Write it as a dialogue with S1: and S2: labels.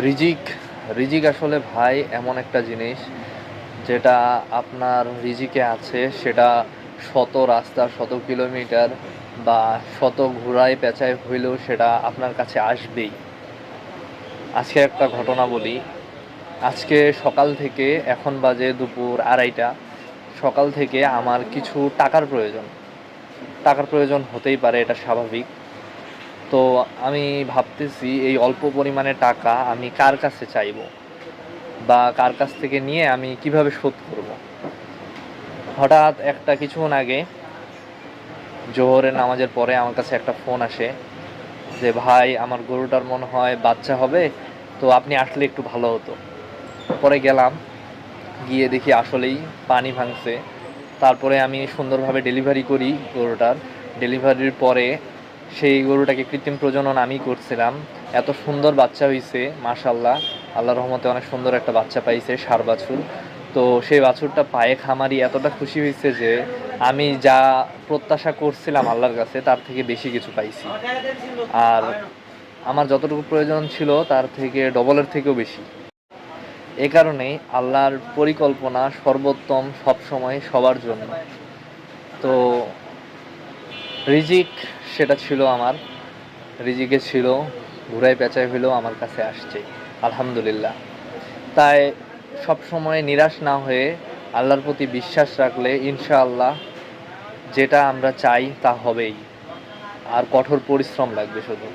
S1: রিজিক রিজিক আসলে ভাই এমন একটা জিনিস যেটা আপনার রিজিকে আছে সেটা শত রাস্তা শত কিলোমিটার বা শত ঘোড়ায় পেঁচায় হইলেও সেটা আপনার কাছে আসবেই। আজকে একটা ঘটনা বলি। আজকে সকাল থেকে এখন বাজে দুপুর আড়াইটা। সকাল থেকে আমার কিছু টাকার প্রয়োজন হতেই পারে, এটা স্বাভাবিক। তো আমি ভাবতেছি এই অল্প পরিমাণে টাকা আমি কার কাছে চাইবো বা কার কাছ থেকে নিয়ে আমি কিভাবে শোধ করব। হঠাৎ একটা কিছুক্ষণ আগে জোহরের নামাজের পরে আমার কাছে একটা ফোন আসে যে ভাই আমার গরুটার মনে হয় বাচ্চা হবে, তো আপনি আসলে একটু ভালো হতো। পরে গেলাম, গিয়ে দেখি আসলেই পানি ভাঙছে। তারপরে আমি সুন্দরভাবে ডেলিভারি করি গরুটার। ডেলিভারির পরে সেই গরুটাকে কৃত্রিম প্রজনন আমি করছিলাম। এত সুন্দর বাচ্চা হইছে মাশাআল্লাহ। আল্লাহর রহমতে অনেক সুন্দর একটা বাচ্চা পাইছে, ষাঁড় বাছুর। তো সেই বাছুরটা পায়ে খামারি এতটা খুশি হয়েছে যে আমি যা প্রত্যাশা করছিলাম আল্লাহর কাছে তার থেকে বেশি কিছু পাইছি। আর আমার যতটুকু প্রয়োজন ছিল তার থেকে ডবলের থেকেও বেশি। এ কারণেই আল্লাহর পরিকল্পনা সর্বোত্তম সবসময় সবার জন্য। তো রিজিক সেটা ছিল আমার। রিজিকে ছিল, ঘুরায় পেঁচায় হইলেও আমার কাছে আসছে, আলহামদুলিল্লাহ। তাই সবসময় নিরাশ না হয়ে আল্লাহর প্রতি বিশ্বাস রাখলে ইনশাআল্লাহ যেটা আমরা চাই তা হবেই। আর কঠোর পরিশ্রম লাগবে শুধু।